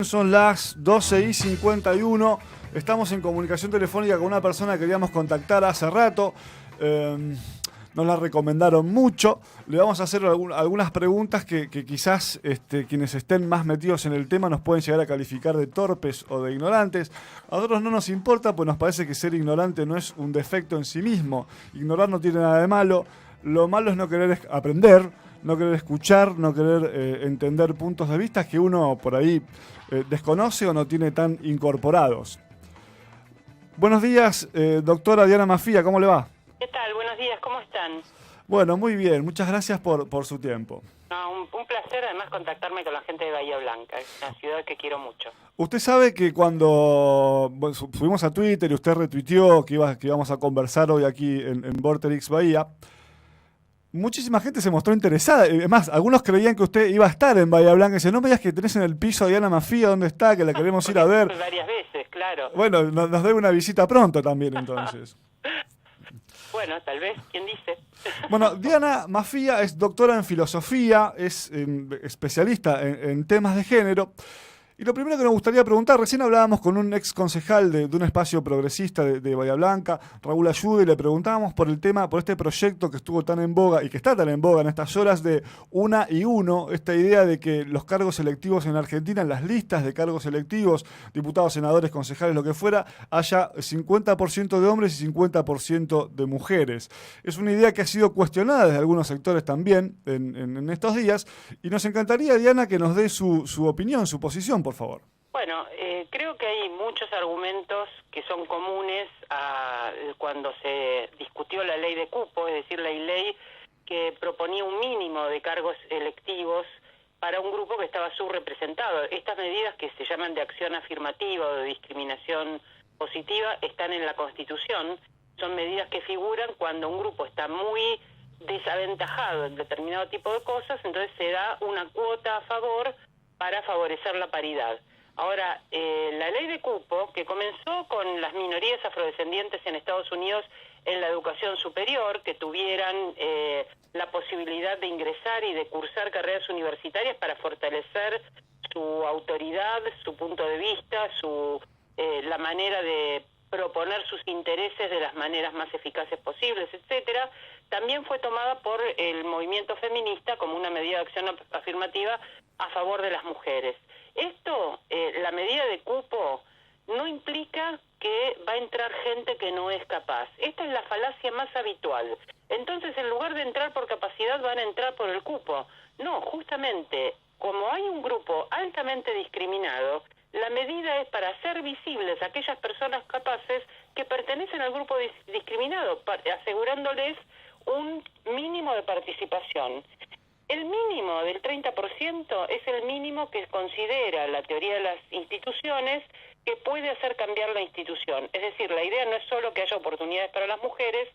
Son las 12:51. Estamos en comunicación telefónica con una persona que queríamos contactar hace rato. Nos la recomendaron mucho. Le vamos a hacer algunas preguntas que quizás quienes estén más metidos en el tema nos pueden llegar a calificar de torpes o de ignorantes. A nosotros no nos importa, pues nos parece que ser ignorante no es un defecto en sí mismo. Ignorar no tiene nada de malo. Lo malo es no querer aprender, no querer escuchar, no querer entender puntos de vista que uno por ahí desconoce o no tiene tan incorporados. Buenos días, doctora Diana Mafía, ¿cómo le va? ¿Qué tal? Buenos días, ¿cómo están? Bueno, muy bien, muchas gracias por su tiempo. Un placer además contactarme con la gente de Bahía Blanca, es una ciudad que quiero mucho. Usted sabe que cuando subimos a Twitter y usted retuiteó que íbamos a conversar hoy aquí en Vorterix Bahía, muchísima gente se mostró interesada. Además, algunos creían que usted iba a estar en Bahía Blanca. Dice, no me digas que tenés en el piso a Diana Mafía, ¿dónde está? Que la queremos ir a ver. Varias veces, claro. Bueno, nos debe una visita pronto también, entonces. Bueno, tal vez, ¿quién dice? Bueno, Diana Mafía es doctora en filosofía, es especialista en temas de género. Y lo primero que nos gustaría preguntar, recién hablábamos con un ex concejal de un espacio progresista de Bahía Blanca, Raúl Ayude, y le preguntábamos por el tema, por este proyecto que estuvo tan en boga y que está tan en boga en estas horas de una y uno, esta idea de que los cargos electivos en Argentina, en las listas de cargos electivos, diputados, senadores, concejales, lo que fuera, haya 50% de hombres y 50% de mujeres. Es una idea que ha sido cuestionada desde algunos sectores también en estos días, y nos encantaría, Diana, que nos dé su opinión, su posición, por favor. Bueno, creo que hay muchos argumentos que son comunes a cuando se discutió la ley de cupo, es decir, la ley que proponía un mínimo de cargos electivos para un grupo que estaba subrepresentado. Estas medidas que se llaman de acción afirmativa o de discriminación positiva están en la Constitución. Son medidas que figuran cuando un grupo está muy desaventajado en determinado tipo de cosas, entonces se da una cuota a favor para favorecer la paridad. Ahora, la ley de cupo, que comenzó con las minorías afrodescendientes en Estados Unidos en la educación superior, que tuvieran la posibilidad de ingresar y de cursar carreras universitarias para fortalecer su autoridad, su punto de vista, la manera de proponer sus intereses de las maneras más eficaces posibles, etcétera, también fue tomada por el movimiento feminista como una medida de acción afirmativa a favor de las mujeres. Esto, la medida de cupo, no implica que va a entrar gente que no es capaz. Esta es la falacia más habitual. Entonces, en lugar de entrar por capacidad, van a entrar por el cupo. No, justamente, como hay un grupo altamente discriminado, la medida es para hacer visibles a aquellas personas capaces que pertenecen al grupo discriminado, asegurándoles un mínimo de participación. El mínimo del 30% es el mínimo que considera la teoría de las instituciones que puede hacer cambiar la institución. Es decir, la idea no es solo que haya oportunidades para las mujeres,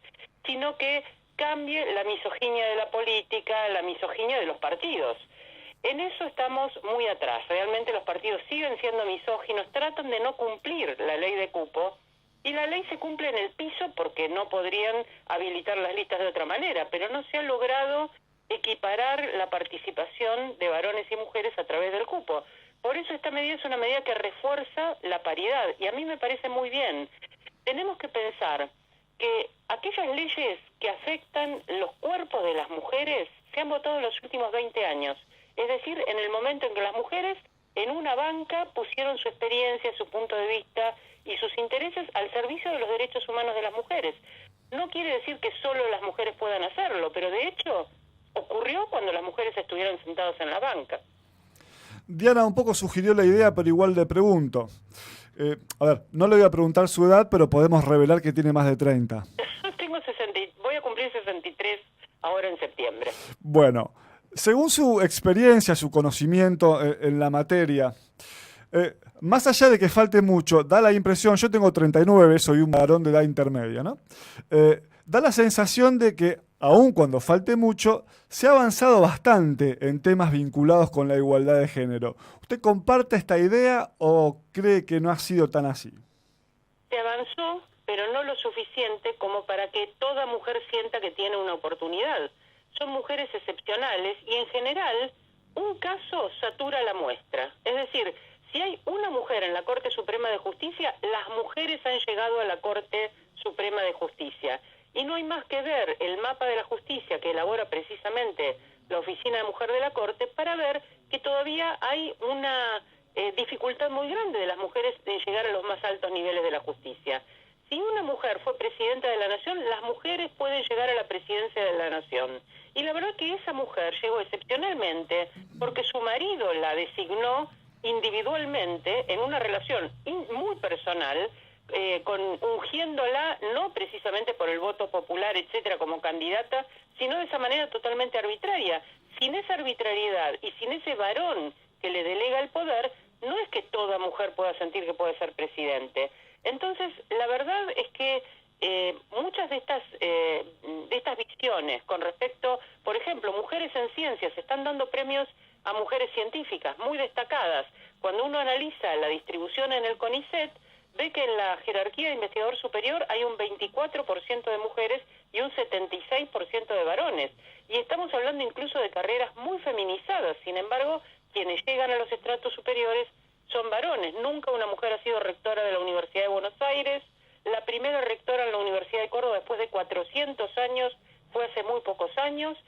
sino que cambie la misoginia de la política, la misoginia de los partidos. En eso estamos muy atrás. Realmente los partidos siguen siendo misóginos, tratan de no cumplir la ley de cupo, y la ley se cumple en el piso porque no podrían habilitar las listas de otra manera, pero no se ha logrado equiparar la participación de varones y mujeres a través del cupo. Por eso esta medida es una medida que refuerza la paridad, y a mí me parece muy bien. Tenemos que pensar que aquellas leyes que afectan los cuerpos de las mujeres se han votado en los últimos 20 años. Es decir, en el momento en que las mujeres en una banca pusieron su experiencia, su punto de vista y sus intereses al servicio de los derechos humanos de las mujeres. No quiere decir que solo las mujeres puedan hacerlo, pero de hecho ocurrió cuando las mujeres estuvieron sentadas en la banca. Diana un poco sugirió la idea, pero igual le pregunto. A ver, no le voy a preguntar su edad, pero podemos revelar que tiene más de 30. Tengo 60, voy a cumplir 63 ahora en septiembre. Bueno, según su experiencia, su conocimiento en la materia, más allá de que falte mucho, da la impresión, yo tengo 39, soy un varón de edad intermedia, ¿no? Da la sensación de que, aun cuando falte mucho, se ha avanzado bastante en temas vinculados con la igualdad de género. ¿Usted comparte esta idea o cree que no ha sido tan así? Se avanzó, pero no lo suficiente como para que toda mujer sienta que tiene una oportunidad. Son mujeres excepcionales y, en general, un caso satura la muestra. Es decir, Si hay una mujer en la Corte Suprema de Justicia, las mujeres han llegado a la Corte Suprema de Justicia. Y no hay más que ver el mapa de la justicia que elabora precisamente la Oficina de Mujer de la Corte para ver que todavía hay una dificultad muy grande de las mujeres en llegar a los más altos niveles de la justicia. Si una mujer fue presidenta de la Nación, las mujeres pueden llegar a la presidencia de la Nación. Y la verdad que esa mujer llegó excepcionalmente porque su marido la designó individualmente en una relación muy personal, ungiéndola no precisamente por el voto popular, etcétera, como candidata, sino de esa manera totalmente arbitraria. Sin esa arbitrariedad y sin ese varón que le delega el poder, no es que toda mujer pueda sentir que puede ser presidente. Entonces, la verdad es que muchas de estas visiones con respecto, por ejemplo, mujeres en ciencias, se están dando premios a mujeres científicas muy destacadas. Cuando uno analiza la distribución en el CONICET, ve que en la jerarquía de investigador superior hay un 24% de mujeres y un 76% de varones. Y estamos hablando incluso de carreras muy feminizadas. Sin embargo, quienes llegan a los estratos superiores son varones. Nunca una mujer ha sido rectora de la Universidad de Buenos Aires. La primera rectora en la Universidad de Córdoba después de 400 años fue hace muy pocos años.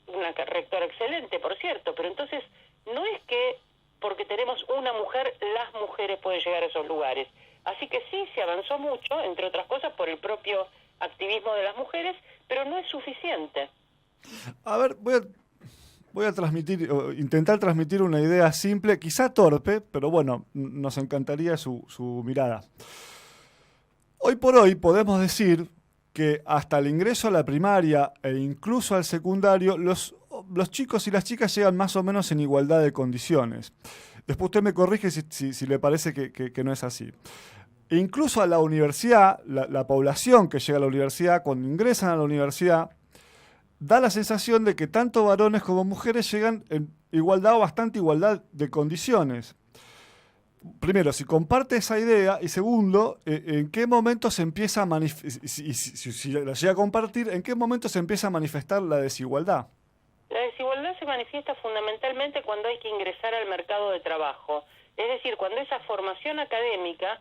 Una rectora excelente, por cierto. Pero entonces, no es que porque tenemos una mujer, las mujeres pueden llegar a esos lugares. Así que sí, se avanzó mucho, entre otras cosas, por el propio activismo de las mujeres, pero no es suficiente. A ver, voy a transmitir, intentar transmitir una idea simple, quizá torpe, pero bueno, nos encantaría su mirada. Hoy por hoy podemos decir que hasta el ingreso a la primaria e incluso al secundario, los chicos y las chicas llegan más o menos en igualdad de condiciones. Después usted me corrige si le parece que no es así. E incluso a la universidad, la población que llega a la universidad, cuando ingresan a la universidad, da la sensación de que tanto varones como mujeres llegan en igualdad o bastante igualdad de condiciones. Primero, si comparte esa idea, y segundo, ¿en qué momento se empieza a si la llega a compartir, en qué momento se empieza a manifestar la desigualdad? La desigualdad se manifiesta fundamentalmente cuando hay que ingresar al mercado de trabajo. Es decir, cuando esa formación académica,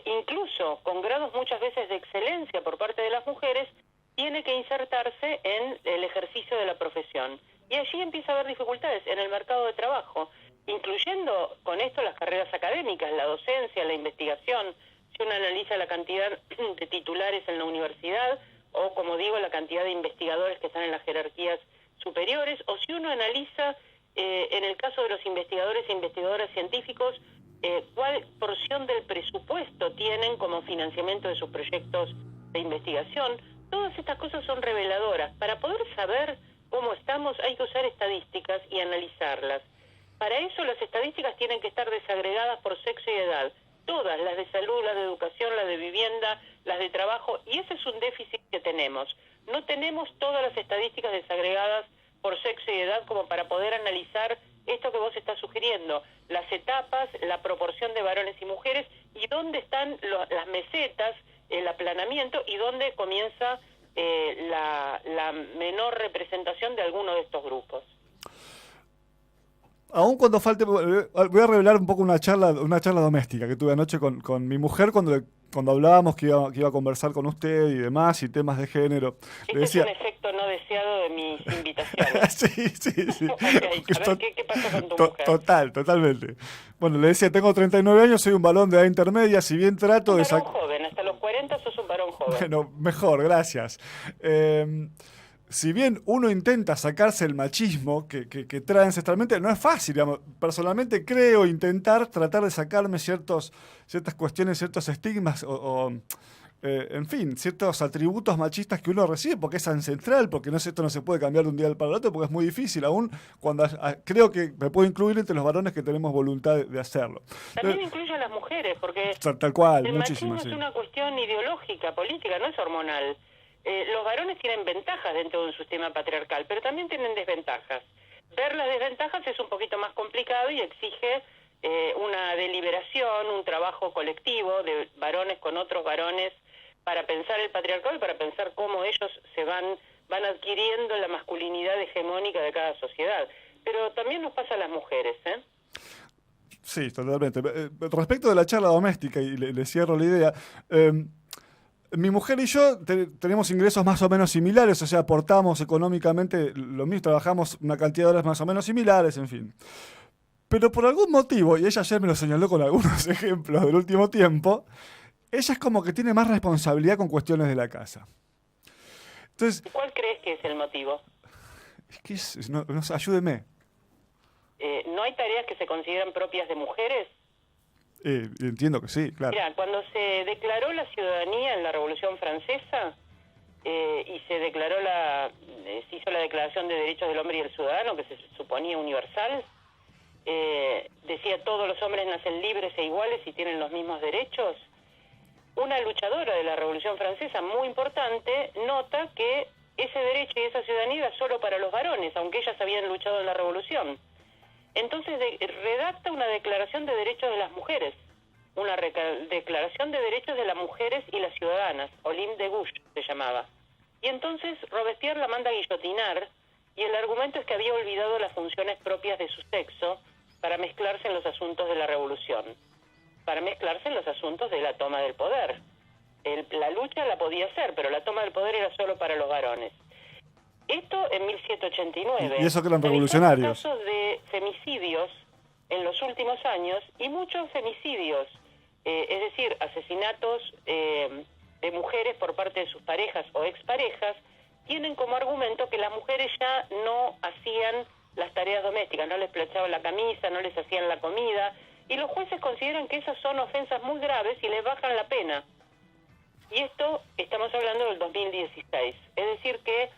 incluso con grados muchas veces de excelencia por parte de las mujeres, tiene que insertarse en el ejercicio de la profesión. Y allí empieza a haber dificultades en el mercado de trabajo, incluyendo con esto las carreras académicas, la docencia, la investigación. Si uno analiza la cantidad de titulares en la universidad, o como digo, la cantidad de investigadores que están en las jerarquías superiores, o si uno analiza, en el caso de los investigadores e investigadoras científicos, cuál porción del presupuesto tienen como financiamiento de sus proyectos de investigación. Todas estas cosas son reveladoras. Para poder saber cómo estamos hay que usar estadísticas y analizarlas. Para eso las estadísticas tienen que estar desagregadas por sexo y edad. Todas, las de salud, las de educación, las de vivienda, las de trabajo, y ese es un déficit que tenemos. No tenemos todas las estadísticas desagregadas por sexo y edad como para poder analizar esto que vos estás sugiriendo, las etapas, la proporción de varones y mujeres, y dónde están las mesetas, el aplanamiento, y dónde comienza la menor representación de alguno de estos grupos. Aún cuando falte, voy a revelar un poco una charla doméstica que tuve anoche con mi mujer cuando hablábamos que iba a conversar con usted y demás, y temas de género. Este decía, es un efecto no deseado de mis invitaciones. sí. Okay. A ver, ¿qué pasa con tu mujer? Totalmente. Bueno, le decía, tengo 39 años, soy un varón de edad intermedia, si bien trato de... Un varón joven, hasta los 40 sos un varón joven. Bueno, mejor, gracias. Si bien uno intenta sacarse el machismo que trae ancestralmente, no es fácil, digamos. Personalmente creo tratar de sacarme ciertas cuestiones, ciertos estigmas en fin, ciertos atributos machistas que uno recibe porque es ancestral, porque esto no se puede cambiar de un día para el otro, porque es muy difícil, aún cuando creo que me puedo incluir entre los varones que tenemos voluntad de hacerlo. También incluye a las mujeres, porque tal cual, el muchísimo, machismo es una cuestión ideológica, política, no es hormonal. Los varones tienen ventajas dentro de un sistema patriarcal, pero también tienen desventajas. Ver las desventajas es un poquito más complicado y exige una deliberación, un trabajo colectivo de varones con otros varones para pensar el patriarcado y para pensar cómo ellos se van adquiriendo la masculinidad hegemónica de cada sociedad. Pero también nos pasa a las mujeres, Sí, totalmente. Respecto de la charla doméstica, y le cierro la idea, mi mujer y yo tenemos ingresos más o menos similares, o sea, aportamos económicamente lo mismo, trabajamos una cantidad de horas más o menos similares, en fin. Pero por algún motivo, y ella ayer me lo señaló con algunos ejemplos del último tiempo, ella es como que tiene más responsabilidad con cuestiones de la casa. Entonces, ¿Cuál crees que es el motivo? es que no sé, ayúdeme. ¿No hay tareas que se consideran propias de mujeres? Entiendo que sí, claro. Mira, cuando se declaró la ciudadanía en la Revolución Francesa y se hizo la Declaración de Derechos del Hombre y el Ciudadano, que se suponía universal, decía todos los hombres nacen libres e iguales y tienen los mismos derechos. Una luchadora de la Revolución Francesa muy importante nota que ese derecho y esa ciudadanía era solo para los varones, aunque ellas habían luchado en la Revolución. Entonces redacta una declaración de derechos de las mujeres, una declaración de derechos de las mujeres y las ciudadanas, Olympe de Gouges se llamaba. Y entonces Robespierre la manda a guillotinar, y el argumento es que había olvidado las funciones propias de su sexo para mezclarse en los asuntos de la revolución, para mezclarse en los asuntos de la toma del poder. La lucha la podía hacer, pero la toma del poder era solo para los varones. Esto en 1789. Y eso que eran revolucionarios. Casos de femicidios en los últimos años, y muchos femicidios, es decir, asesinatos de mujeres por parte de sus parejas o exparejas, tienen como argumento que las mujeres ya no hacían las tareas domésticas, no les planchaban la camisa, no les hacían la comida, y los jueces consideran que esas son ofensas muy graves y les bajan la pena. Y esto estamos hablando del 2016, es decir que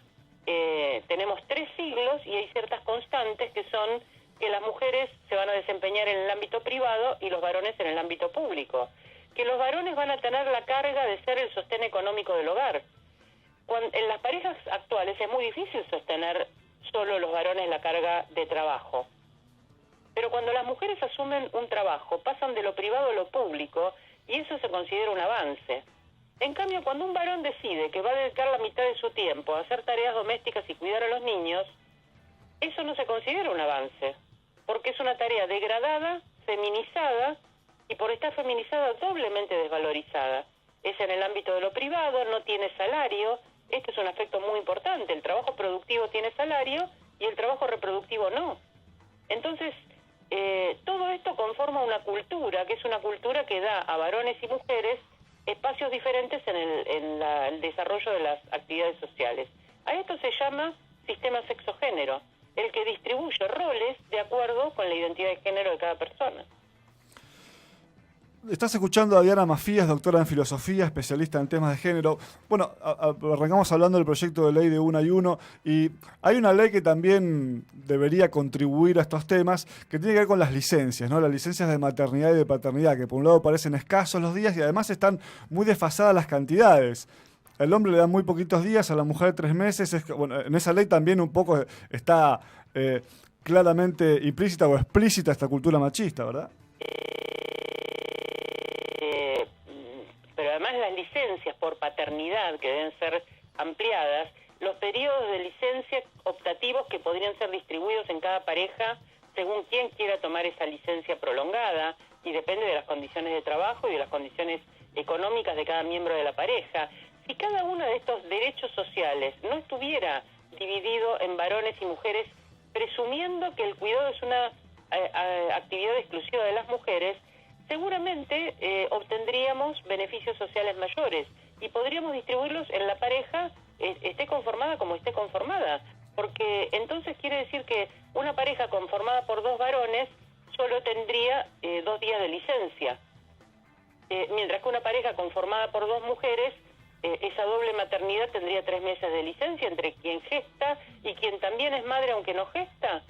tenemos 3 siglos y hay ciertas constantes que son que las mujeres se van a desempeñar en el ámbito privado y los varones en el ámbito público, que los varones van a tener la carga de ser el sostén económico del hogar. En las parejas actuales es muy difícil sostener solo los varones la carga de trabajo, pero cuando las mujeres asumen un trabajo, pasan de lo privado a lo público, y eso se considera un avance. En cambio, cuando un varón decide que va a dedicar la mitad de su tiempo a hacer tareas domésticas y cuidar a los niños, eso no se considera un avance, porque es una tarea degradada, feminizada, y por estar feminizada doblemente desvalorizada. Es en el ámbito de lo privado, no tiene salario. Este es un aspecto muy importante. El trabajo productivo tiene salario y el trabajo reproductivo no. Entonces, todo esto conforma una cultura, que es una cultura que da a varones y mujeres espacios diferentes en el desarrollo de las actividades sociales. A esto se llama sistema sexo-género, el que distribuye roles de acuerdo con la identidad de género de cada persona. Estás escuchando a Diana Mafías, doctora en filosofía, especialista en temas de género. Bueno, arrancamos hablando del proyecto de ley de Una y Uno, y hay una ley que también debería contribuir a estos temas, que tiene que ver con las licencias, ¿no? Las licencias de maternidad y de paternidad, que por un lado parecen escasos los días y además están muy desfasadas las cantidades. El hombre le da muy poquitos días, a la mujer 3 meses. Bueno, en esa ley también un poco está claramente implícita o explícita esta cultura machista, ¿verdad? Pero además las licencias por paternidad que deben ser ampliadas, los periodos de licencia optativos que podrían ser distribuidos en cada pareja según quien quiera tomar esa licencia prolongada, y depende de las condiciones de trabajo y de las condiciones económicas de cada miembro de la pareja. Si cada uno de estos derechos sociales no estuviera dividido en varones y mujeres, presumiendo que el cuidado es una actividad exclusiva de las mujeres, seguramente obtendríamos beneficios sociales mayores y podríamos distribuirlos en la pareja, esté conformada como esté conformada, porque entonces quiere decir que una pareja conformada por 2 varones solo tendría 2 días de licencia, mientras que una pareja conformada por 2 mujeres, esa doble maternidad tendría 3 meses de licencia entre quien gesta y quien también es madre aunque no gesta.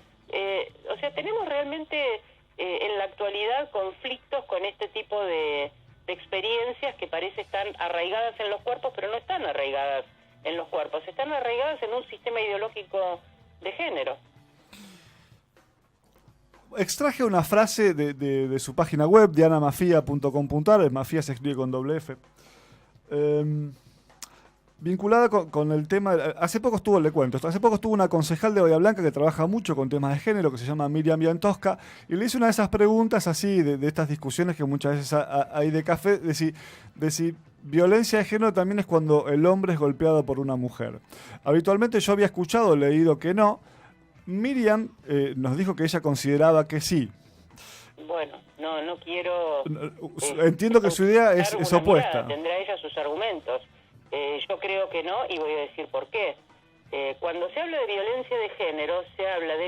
O sea, tenemos realmente en la actualidad conflictos con este tipo de experiencias que parece están arraigadas en los cuerpos, pero no están arraigadas en los cuerpos, están arraigadas en un sistema ideológico de género. Extraje una frase de su página web, dianamafia.com.ar, Mafia se escribe con doble F. vinculada con el tema, hace poco estuvo una concejal de Bahía Blanca que trabaja mucho con temas de género, que se llama Miriam Biantosca, y le hice una de esas preguntas así, de estas discusiones que muchas veces hay de café, de si violencia de género también es cuando el hombre es golpeado por una mujer. Habitualmente yo había escuchado, leído que no. Miriam nos dijo que ella consideraba que sí. Bueno, no quiero... entiendo que su idea es opuesta. Tendrá ella sus argumentos. Yo creo que no, y voy a decir por qué. Cuando se habla de violencia de género, se habla de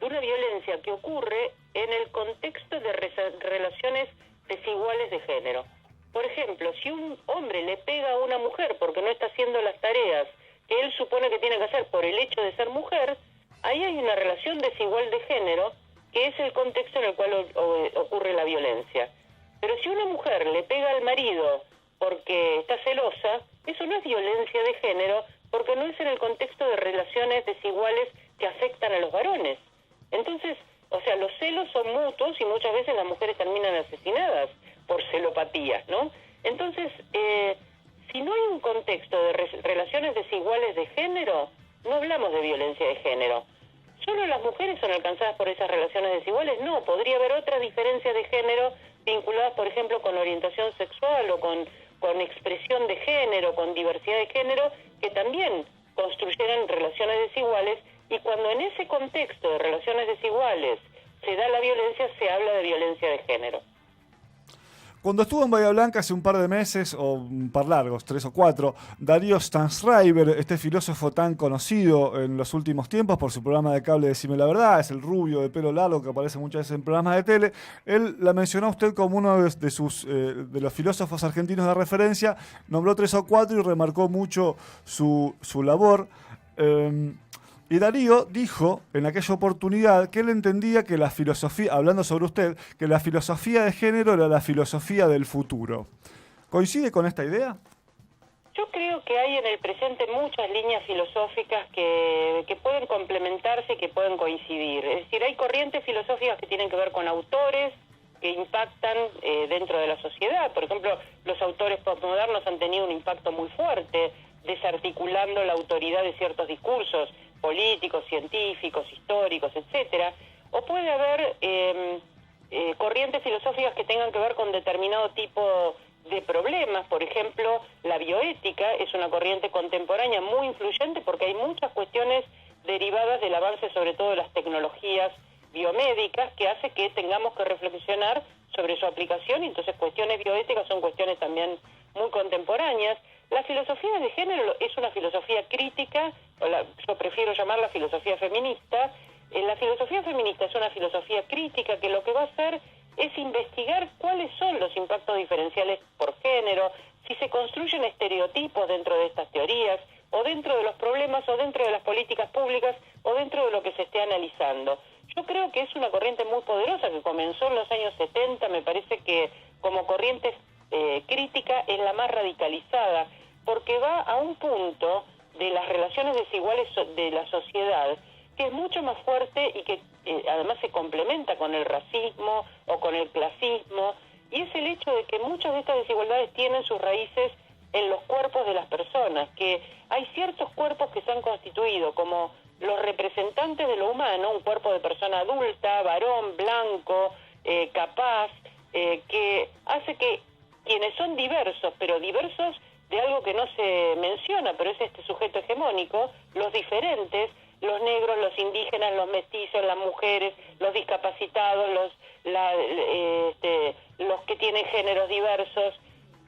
una violencia que ocurre en el contexto de relaciones desiguales de género. Por ejemplo, si un hombre le pega a una mujer porque no está haciendo las tareas que él supone que tiene que hacer por el hecho de ser mujer, ahí hay una relación desigual de género que es el contexto en el cual ocurre la violencia. Pero si una mujer le pega al marido porque está celosa, eso no es violencia de género, porque no es en el contexto de relaciones desiguales que afectan a los varones. Entonces, o sea, los celos son mutuos y muchas veces las mujeres terminan asesinadas por celopatía, ¿no? Entonces, si no hay un contexto de relaciones desiguales de género, no hablamos de violencia de género. ¿Solo las mujeres son alcanzadas por esas relaciones desiguales? No, podría haber otras diferencias de género vinculadas, por ejemplo, con orientación sexual o con expresión de género, con diversidad de género, que también construyeran relaciones desiguales, y cuando en ese contexto de relaciones desiguales se da la violencia, se habla de violencia de género. Cuando estuvo en Bahía Blanca hace un par de meses, o un par largos, 3 o 4, Darío Stanzreiber, este filósofo tan conocido en los últimos tiempos por su programa de cable Decime la Verdad, es el rubio de pelo largo que aparece muchas veces en programas de tele, él la mencionó a usted como uno de los filósofos argentinos de referencia, nombró 3 o 4 y remarcó mucho su labor. Y Darío dijo en aquella oportunidad que él entendía que la filosofía, hablando sobre usted, que la filosofía de género era la filosofía del futuro. ¿Coincide con esta idea? Yo creo que hay en el presente muchas líneas filosóficas que pueden complementarse y que pueden coincidir. Es decir, hay corrientes filosóficas que tienen que ver con autores que impactan dentro de la sociedad. Por ejemplo, los autores postmodernos han tenido un impacto muy fuerte, desarticulando la autoridad de ciertos discursos políticos, científicos, históricos, etcétera. O puede haber corrientes filosóficas que tengan que ver con determinado tipo de problemas. Por ejemplo, la bioética es una corriente contemporánea muy influyente porque hay muchas cuestiones derivadas del avance, sobre todo de las tecnologías biomédicas, que hace que tengamos que reflexionar sobre su aplicación, y entonces cuestiones bioéticas son cuestiones también muy contemporáneas. La filosofía de género es una filosofía crítica, yo prefiero llamarla filosofía feminista. La filosofía feminista es una filosofía crítica que lo que va a hacer es investigar cuáles son los impactos diferenciales por género, si se construyen estereotipos dentro de estas teorías, o dentro de los problemas, o dentro de las políticas públicas, o dentro de lo que se esté analizando. Yo creo que es una corriente muy poderosa que comenzó en los años 70, me parece que como corriente crítica es la más radicalizada, porque va a un punto de las relaciones desiguales de la sociedad que es mucho más fuerte y que además se complementa con el racismo o con el clasismo, y es el hecho de que muchas de estas desigualdades tienen sus raíces en los cuerpos de las personas, que hay ciertos cuerpos que se han constituido como los representantes de lo humano, un cuerpo de persona adulta, varón, blanco, capaz, que hace que quienes son diversos, pero diversos de algo que no se menciona, pero es este sujeto hegemónico, los diferentes, los negros, los indígenas, los mestizos, las mujeres, los discapacitados, los que tienen géneros diversos.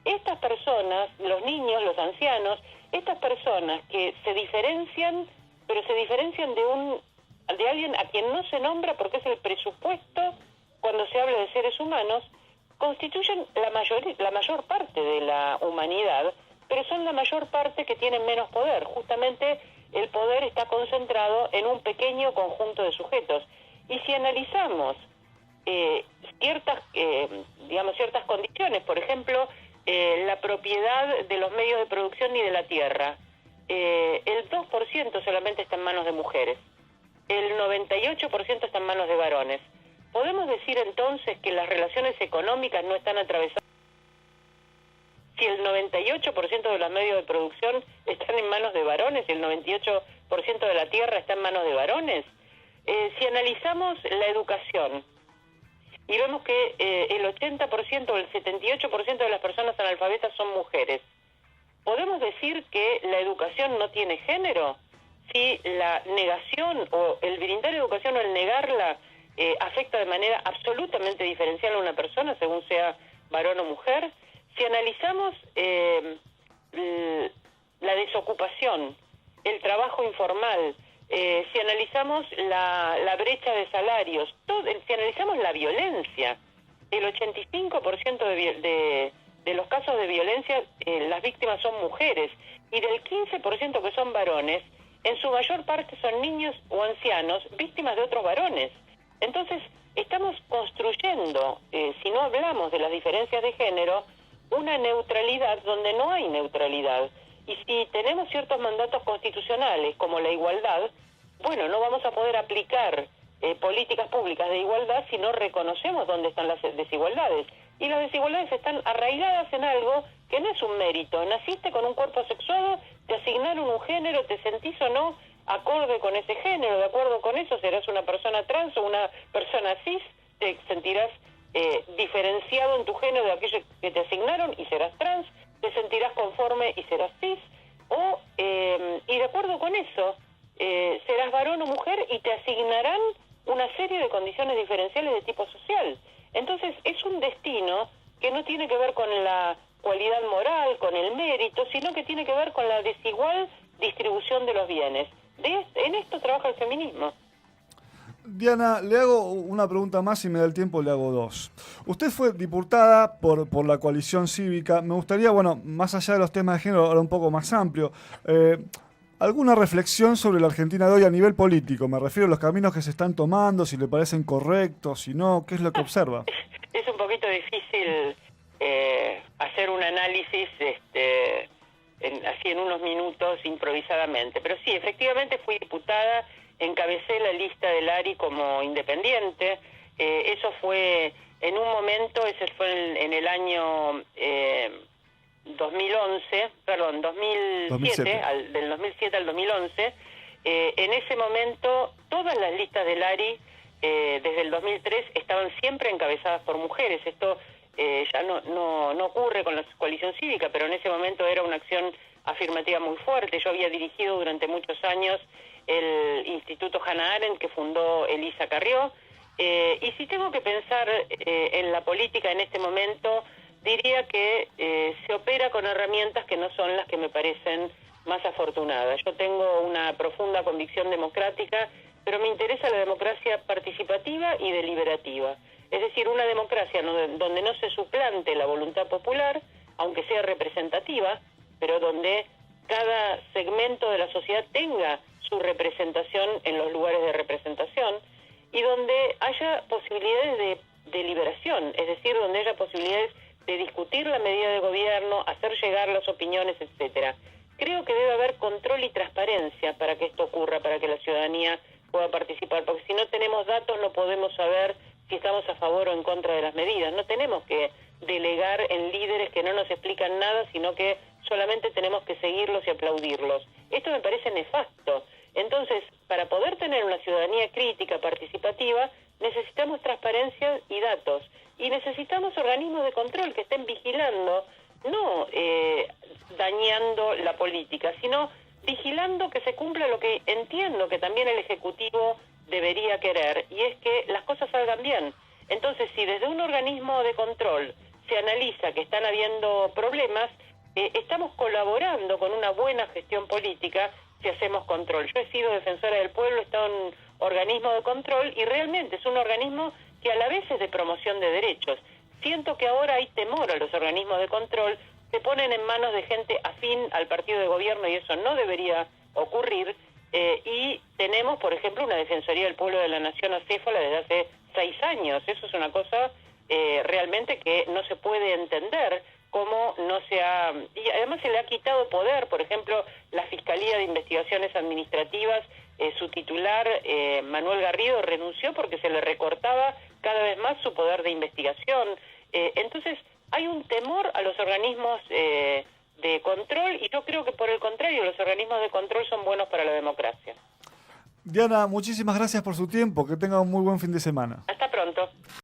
Estas personas, los niños, los ancianos, estas personas que se diferencian, pero se diferencian de alguien a quien no se nombra porque es el presupuesto cuando se habla de seres humanos, constituyen la mayor parte de la humanidad, pero son la mayor parte que tienen menos poder. Justamente el poder está concentrado en un pequeño conjunto de sujetos. Y si analizamos ciertas condiciones, por ejemplo, la propiedad de los medios de producción y de la tierra, el 2% solamente está en manos de mujeres, el 98% está en manos de varones. ¿Podemos decir entonces que las relaciones económicas no están atravesadas si el 98% de los medios de producción están en manos de varones y el 98% de la tierra está en manos de varones? Si analizamos la educación y vemos que el 80% o el 78% de las personas analfabetas son mujeres, ¿podemos decir que la educación no tiene género? Si la negación o el brindar educación o el negarla afecta de manera absolutamente diferencial a una persona según sea varón o mujer. Si analizamos la desocupación, el trabajo informal, si analizamos la brecha de salarios, si analizamos la violencia, el 85% de los casos de violencia, las víctimas son mujeres, y del 15% que son varones, en su mayor parte son niños o ancianos víctimas de otros varones. Entonces, estamos construyendo, si no hablamos de las diferencias de género, una neutralidad donde no hay neutralidad. Y si tenemos ciertos mandatos constitucionales, como la igualdad, bueno, no vamos a poder aplicar políticas públicas de igualdad si no reconocemos dónde están las desigualdades. Y las desigualdades están arraigadas en algo que no es un mérito. Naciste con un cuerpo sexuado, te asignaron un género, te sentís o no acorde con ese género, de acuerdo con eso serás una persona trans o una persona cis, te sentirás diferenciado en tu género de aquello que te asignaron y serás trans, te sentirás conforme y serás cis, y de acuerdo con eso serás varón o mujer y te asignarán una serie de condiciones diferenciales de tipo social. Entonces es un destino que no tiene que ver con la cualidad moral, con el mérito, sino que tiene que ver con la desigual distribución de los bienes. En esto trabaja el feminismo. Diana, le hago una pregunta más, si me da el tiempo le hago dos. Usted fue diputada por la coalición cívica. Me gustaría, bueno, más allá de los temas de género, ahora un poco más amplio, ¿alguna reflexión sobre la Argentina de hoy a nivel político? Me refiero a los caminos que se están tomando, si le parecen correctos, si no, ¿qué es lo que observa? Es un poquito difícil hacer un análisis así en unos minutos improvisadamente, pero sí, efectivamente fui diputada, encabecé la lista del ARI como independiente, eso fue en un momento, ese fue en el año 2007, del 2007 al 2011, en ese momento todas las listas del ARI desde el 2003 estaban siempre encabezadas por mujeres. Esto ya no ocurre con la coalición cívica, pero en ese momento era una acción afirmativa muy fuerte. Yo había dirigido durante muchos años el Instituto Hannah Arendt que fundó Elisa Carrió, y si tengo que pensar en la política en este momento, diría que se opera con herramientas que no son las que me parecen más afortunadas. Yo tengo una profunda convicción democrática, pero me interesa la democracia participativa y deliberativa. Es decir, una democracia donde no se suplante la voluntad popular, aunque sea representativa, pero donde cada segmento de la sociedad tenga su representación en los lugares de representación y donde haya posibilidades de deliberación, es decir, donde haya posibilidades de discutir la medida de gobierno, hacer llegar las opiniones, etcétera. Creo que debe haber control y transparencia para que esto ocurra, para que la ciudadanía pueda participar, porque si no tenemos datos no podemos saber si estamos a favor o en contra de las medidas. No tenemos que delegar en líderes que no nos explican nada, sino que solamente tenemos que seguirlos y aplaudirlos. Esto me parece nefasto. Entonces, para poder tener una ciudadanía crítica, participativa, necesitamos transparencia y datos. Y necesitamos organismos de control que estén vigilando, no dañando la política, sino vigilando que se cumpla lo que entiendo que también el Ejecutivo debería querer, y es que las cosas salgan bien. Entonces, si desde un organismo de control se analiza que están habiendo problemas, estamos colaborando con una buena gestión política si hacemos control. Yo he sido defensora del pueblo, he estado en un organismo de control y realmente es un organismo que a la vez es de promoción de derechos. Siento que ahora hay temor a los organismos de control, se ponen en manos de gente afín al partido de gobierno y eso no debería ocurrir. Y tenemos, por ejemplo, una Defensoría del Pueblo de la Nación acéfala desde hace 6 años. Eso es una cosa realmente que no se puede entender cómo no se ha... Y además se le ha quitado poder, por ejemplo, la Fiscalía de Investigaciones Administrativas, su titular, Manuel Garrido, renunció porque se le recortaba cada vez más su poder de investigación. Entonces, hay un temor a los organismos de control, y yo creo que por el contrario, los organismos de control son buenos para la democracia. Diana, muchísimas gracias por su tiempo. Que tenga un muy buen fin de semana. Hasta pronto.